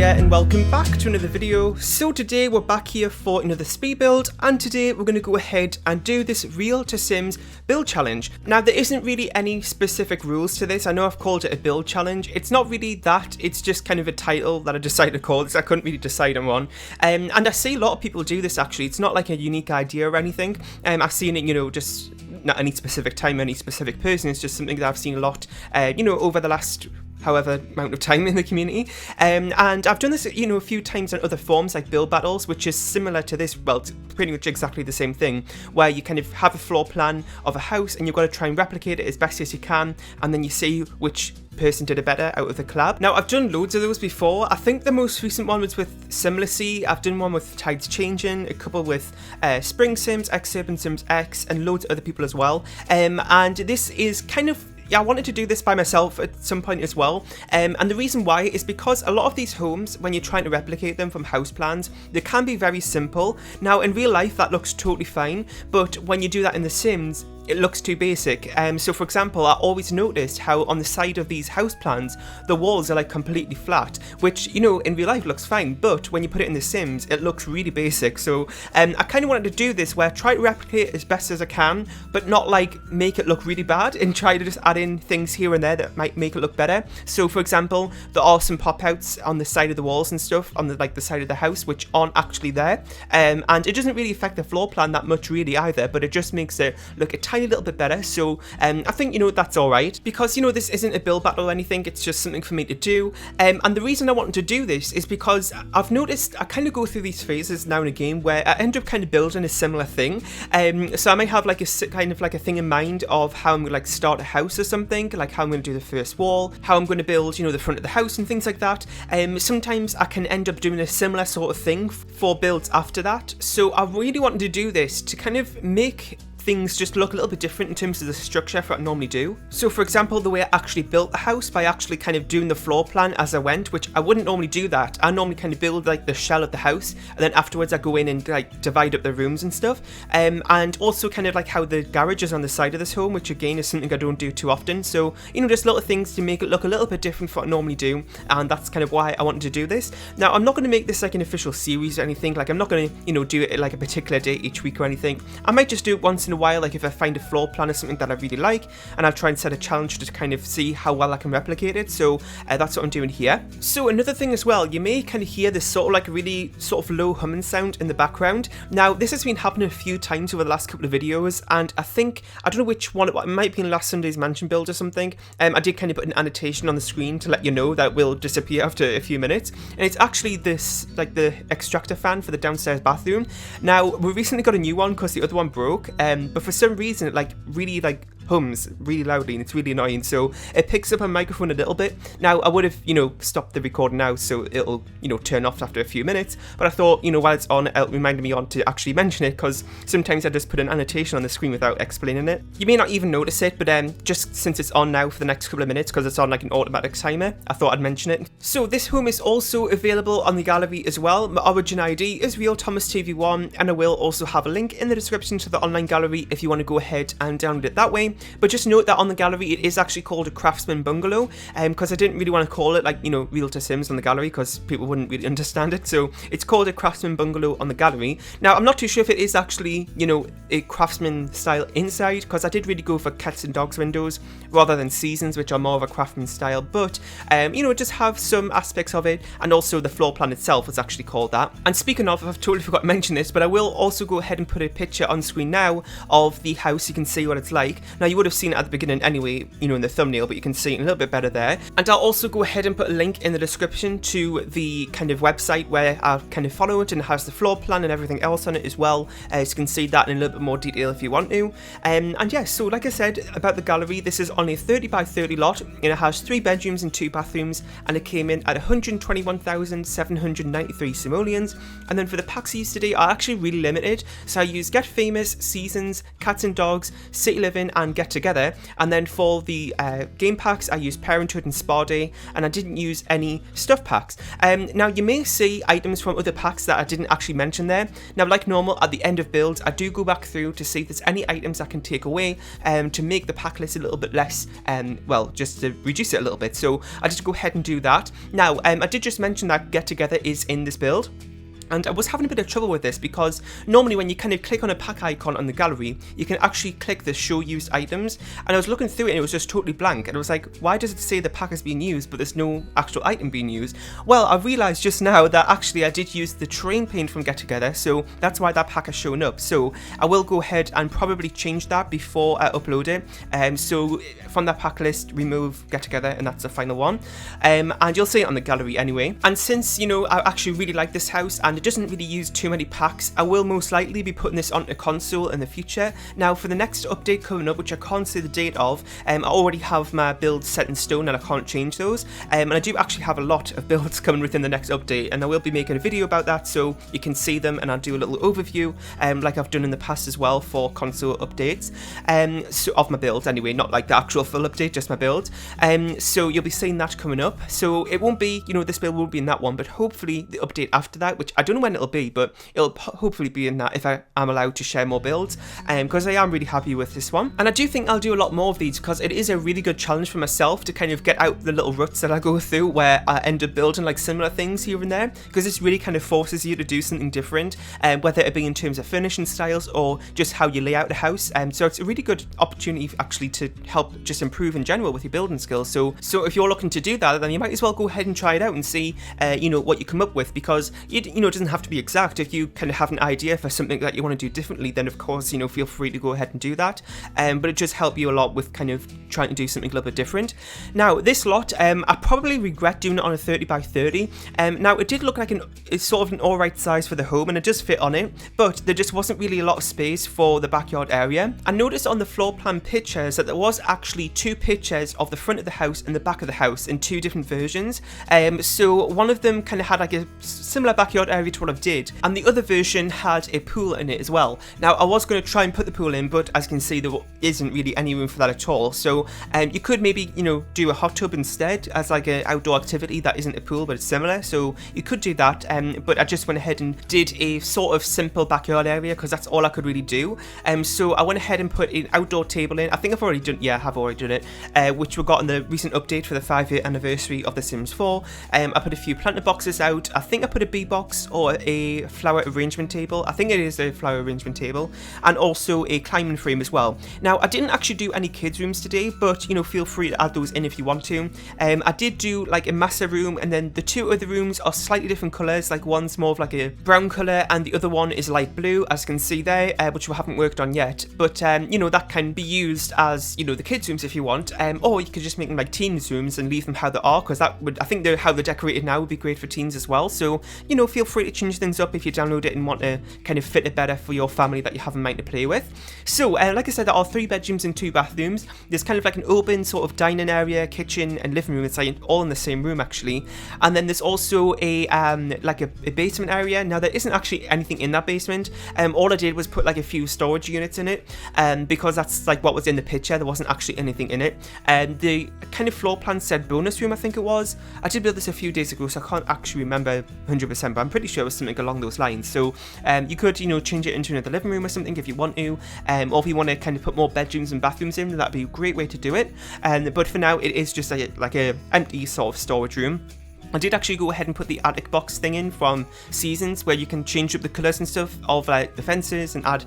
there and welcome back to another video. So today we're back here for another speed build, and today we're going to go ahead and do this Real to Sims build challenge. Now there isn't really any specific rules to this. I know I've called it a build challenge. It's not really that, it's just kind of a title that I decided to call this. I couldn't really decide on one. And I see a lot of people do this actually. It's not like a unique idea or anything. I've seen it, just not any specific time, any specific person. It's just something that I've seen a lot, over the last however amount of time in the community, and I've done this a few times on other forms like build battles, which is similar to this. Well, it's pretty much exactly the same thing, where you kind of have a floor plan of a house and you've got to try and replicate it as best as you can, and then you see which person did it better out of the collab. Now I've done loads of those before. I think the most recent one was with Simlicy. I've done one with Tides Changing, a couple with Spring Sims, Urban Sims X, and loads of other people as well, and this is kind of, I wanted to do this by myself at some point as well, and the reason why is because a lot of these homes, when you're trying to replicate them from house plans, they can be very simple. Now in real life that looks totally fine, but when you do that in The Sims, it looks too basic. So for example, I always noticed how on the side of these house plans, the walls are like completely flat, which, in real life looks fine, but when you put it in The Sims, it looks really basic. So I kind of wanted to do this where I try to replicate as best as I can, but not like make it look really bad, and try to just add in things here and there that might make it look better. So for example, there are some pop-outs on the side of the walls and stuff on the side of the house, which aren't actually there, and it doesn't really affect the floor plan that much really either, but it just makes it look a tiny little bit better. So I think that's alright, because this isn't a build battle or anything, it's just something for me to do, and the reason I wanted to do this is because I've noticed I kind of go through these phases now and again where I end up kind of building a similar thing, so I might have like a kind of like a thing in mind of how I'm gonna like start a house or something, like how I'm going to do the first wall, how I'm going to build the front of the house and things like that. Sometimes I can end up doing a similar sort of thing for builds after that, so I really wanted to do this to kind of make things just look a little bit different in terms of the structure for what I normally do. So for example, the way I actually built the house by actually kind of doing the floor plan as I went, which I wouldn't normally do that. I normally kind of build like the shell of the house, and then afterwards I go in and like divide up the rooms and stuff, and also kind of like how the garage is on the side of this home, which again is something I don't do too often. So just little things to make it look a little bit different from what I normally do, and that's kind of why I wanted to do this. Now I'm not going to make this like an official series or anything, like I'm not going to do it like a particular day each week or anything. I might just do it once in a while, like if I find a floor plan or something that I really like, and I'll try and set a challenge to kind of see how well I can replicate it. So that's what I'm doing here. So another thing as well, you may kind of hear this sort of like a really sort of low humming sound in the background. Now this has been happening a few times over the last couple of videos, and I don't know which one, it might be in last Sunday's mansion build or something. I did kind of put an annotation on the screen to let you know that it will disappear after a few minutes, and it's actually this, like the extractor fan for the downstairs bathroom. Now we recently got a new one because the other one broke, but for some reason it like really like hums really loudly and it's really annoying, so it picks up a microphone a little bit. Now I would have stopped the recording now, so it'll turn off after a few minutes, but I thought while it's on, it reminded me on to actually mention it, because sometimes I just put an annotation on the screen without explaining it. You may not even notice it, but just since it's on now for the next couple of minutes because it's on like an automatic timer, I thought I'd mention it. So this home is also available on the gallery as well. My origin ID is Real Thomas TV1, and I will also have a link in the description to the online gallery if you want to go ahead and download it that way. But just note that on the gallery it is actually called a craftsman bungalow, because I didn't really want to call it like Real to Sims on the gallery because people wouldn't really understand it, so it's called a craftsman bungalow on the gallery. Now I'm not too sure if it is actually a craftsman style inside, because I did really go for cats and dogs windows rather than seasons, which are more of a craftsman style, but just have some aspects of it, and also the floor plan itself is actually called that. And speaking of, I've totally forgot to mention this, but I will also go ahead and put a picture on screen now of the house. You can see what it's like. Now you would have seen it at the beginning anyway, in the thumbnail, but you can see it a little bit better there. And I'll also go ahead and put a link in the description to the kind of website where I'll kind of follow it, and it has the floor plan and everything else on it as well, so you can see that in a little bit more detail if you want to. And yeah, so like I said about the gallery, this is only a 30 by 30 lot, and it has 3 bedrooms and 2 bathrooms, and it came in at 121,793 simoleons. And then for the packs I used today are actually really limited, so I used Get Famous, Seasons, Cats and Dogs, City Living and Get Together, and then for the game packs I used Parenthood and Spa Day, and I didn't use any stuff packs. Now you may see items from other packs that I didn't actually mention there. Now like normal, at the end of builds I do go back through to see if there's any items I can take away to make the pack list a little bit less, well, just to reduce it a little bit. So I just go ahead and do that. Now I did just mention that Get Together is in this build. And I was having a bit of trouble with this because normally when you kind of click on a pack icon on the gallery, you can actually click the show used items, and I was looking through it and it was just totally blank, and I was like, why does it say the pack is being used but there's no actual item being used? Well, I realised just now that actually I did use the terrain paint from Get Together, so that's why that pack has shown up. So I will go ahead and probably change that before I upload it. So from that pack list, remove Get Together, and that's the final one. And you'll see it on the gallery anyway. And since, you know, I actually really like this house and it doesn't really use too many packs, I will most likely be putting this onto console in the future. Now for the next update coming up, which I can't say the date of, I already have my builds set in stone and I can't change those, and I do actually have a lot of builds coming within the next update, and I will be making a video about that so you can see them, and I'll do a little overview like I've done in the past as well for console updates, so of my builds anyway, not like the actual full update, just my build. So you'll be seeing that coming up. So it won't be, you know, this build won't be in that one, but hopefully the update after that, which I don't know when it'll be, but it'll hopefully be in that if I am allowed to share more builds, because I am really happy with this one, and I do think I'll do a lot more of these because it is a really good challenge for myself to kind of get out the little ruts that I go through where I end up building like similar things here and there, because this really kind of forces you to do something different, whether it be in terms of finishing styles or just how you lay out the house. So it's a really good opportunity actually to help just improve in general with your building skills. So if you're looking to do that, then you might as well go ahead and try it out and see you know, what you come up with, because you know, it doesn't have to be exact. If you kind of have an idea for something that you want to do differently, then of course, you know, feel free to go ahead and do that, but it just helps you a lot with kind of trying to do something a little bit different. Now this lot, I probably regret doing it on a 30 by 30. Now it did look like it's sort of an alright size for the home, and it does fit on it, but there just wasn't really a lot of space for the backyard area. I noticed on the floor plan pictures that there was actually two pictures of the front of the house and the back of the house in two different versions. So one of them kind of had like a similar backyard area to what I've did, and the other version had a pool in it as well. Now I was going to try and put the pool in, but as you can see there isn't really any room for that at all. So you could maybe, you know, do a hot tub instead as like an outdoor activity that isn't a pool but it's similar, so you could do that, but I just went ahead and did a sort of simple backyard area because that's all I could really do. So I went ahead and put an outdoor table in. I think I've already done, yeah, I have already done it, which we got in the recent update for the 5-year anniversary of The Sims 4. I put a few planter boxes out. I think I put a bee box or a flower arrangement table. I think it is a flower arrangement table, and also a climbing frame as well. Now I didn't actually do any kids rooms today, but you know, feel free to add those in if you want to. I did do like a master room, and then the two other rooms are slightly different colours. Like one's more of like a brown colour and the other one is light blue, as you can see there, which we haven't worked on yet, but you know, that can be used as, you know, the kids rooms if you want, or you could just make them like teens rooms and leave them how they are, because that would, I think they're how they're decorated now would be great for teens as well. So you know, feel free to change things up if you download it and want to kind of fit it better for your family that you have in mind to play with. So like I said, there are 3 bedrooms and 2 bathrooms. There's kind of like an open sort of dining area, kitchen and living room. It's like all in the same room actually, and then there's also a like a basement area. Now there isn't actually anything in that basement. All I did was put like a few storage units in it, because that's like what was in the picture. There wasn't actually anything in it. The kind of floor plan said bonus room, I think it was. I did build this a few days ago, so I can't actually remember 100%, but I'm pretty sure it was something along those lines. So you could, you know, change it into another living room or something if you want to, or if you want to kind of put more bedrooms and bathrooms in, that'd be a great way to do it. But for now, it is just like a empty sort of storage room. I did actually go ahead and put the attic box thing in from Seasons, where you can change up the colours and stuff of like the fences and add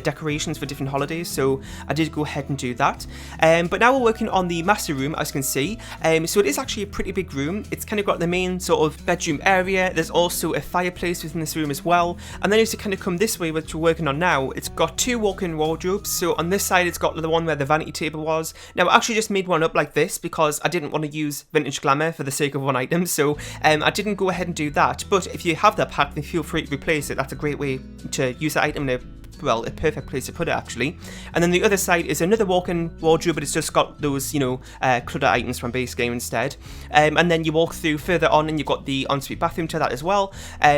decorations for different holidays, so I did go ahead and do that. But now we're working on the master room, as you can see. So it is actually a pretty big room. It's kind of got the main sort of bedroom area. There's also a fireplace within this room as well, and then as you kind of come this way, which we're working on now, it's got 2 walk-in wardrobes. So on this side it's got the one where the vanity table was. Now I actually just made one up like this because I didn't want to use vintage glamour for the sake of one item, so I didn't go ahead and do that. But if you have that pack, then feel free to replace it. That's a great way to use that item to well, a perfect place to put it actually. And then the other side is another walk-in wardrobe, but it's just got those, clutter items from base game instead. And then you walk through further on and you've got the ensuite bathroom to that as well.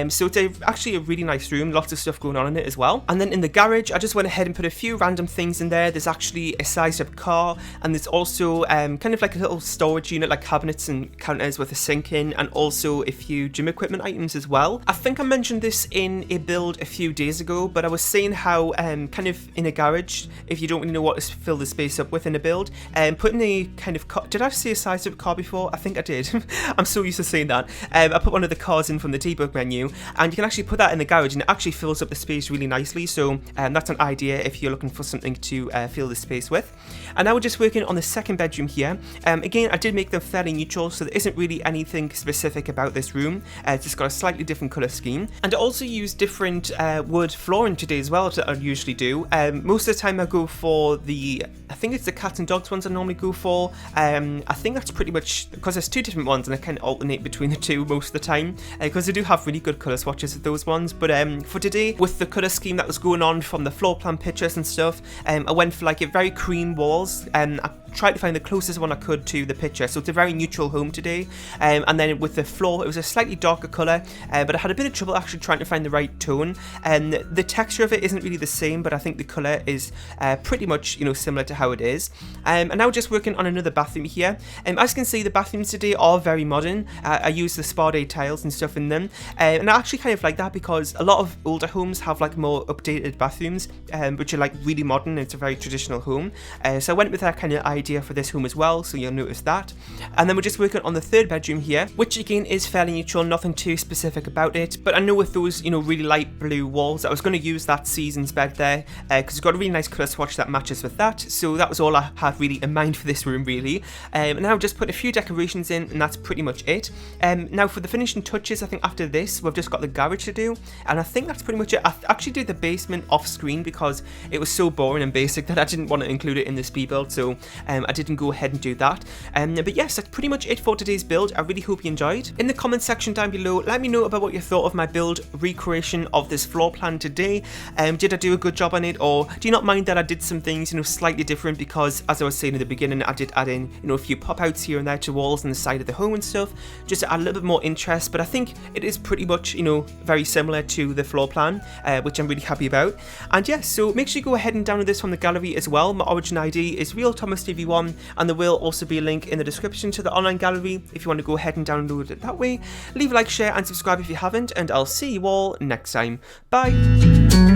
So it's actually a really nice room, lots of stuff going on in it as well. And then in the garage, I just went ahead and put a few random things in there. There's actually a sized up car, and there's also kind of like a little storage unit, like cabinets and counters with a sink in, and also a few gym equipment items as well. I think I mentioned this in a build a few days ago, but I was saying how kind of in a garage, if you don't really know what to fill the space up with in a build, putting a kind of car, did I say a sized up car before? I think I did. I'm so used to saying that. I put one of the cars in from the debug menu, and you can actually put that in the garage and it actually fills up the space really nicely. So that's an idea if you're looking for something to fill the space with. And now we're just working on the second bedroom here. Again, I did make them fairly neutral, so there isn't really anything specific about this room. It's just got a slightly different colour scheme. And I also use different wood flooring today as well that I usually do. Most of the time I go for I think it's the cats and dogs ones I normally go for. I think that's pretty much, because there's two different ones and I kind of alternate between the two most of the time, because they do have really good colour swatches with those ones. But for today, with the colour scheme that was going on from the floor plan pictures and stuff, I went for like a very cream walls, and I tried to find the closest one I could to the picture, so it's a very neutral home today. And then with the floor, it was a slightly darker colour, but I had a bit of trouble actually trying to find the right tone. And the texture of it isn't really the same, but I think the colour is pretty much similar to how it is. And now just working on another bathroom here. As you can see, the bathrooms today are very modern. I use the Spa Day tiles and stuff in them, and I actually kind of like that because a lot of older homes have like more updated bathrooms, which are like really modern. It's a very traditional home, so I went with that kind of idea for this home as well, so you'll notice that. And then we're just working on the third bedroom here, which again is fairly neutral, nothing too specific about it. But I know with those really light blue walls, I was going to use that Seasons bed there because it's got a really nice colour swatch that matches with that. So that was all I had really in mind for this room really. And now just put a few decorations in, and that's pretty much it. Now for the finishing touches, I think after this we've just got the garage to do, and I think that's pretty much it. I actually did the basement off screen because it was so boring and basic that I didn't want to include it in the speed build, so I didn't go ahead and do that. But yes, that's pretty much it for today's build. I really hope you enjoyed. In the comment section down below, let me know about what you thought of my build recreation of this floor plan today. Did I do a good job on it, or do you not mind that I did some things slightly different? Because as I was saying in the beginning, I did add in a few pop outs here and there to walls and the side of the home and stuff, just to add a little bit more interest. But I think it is pretty much very similar to the floor plan, which I'm really happy about. And yes, so make sure you go ahead and download this from the gallery as well. My origin ID is RealThomasTV1, and there will also be a link in the description to the online gallery if you want to go ahead and download it that way. Leave a like, share and subscribe if you haven't, and I'll see you all next time. Bye!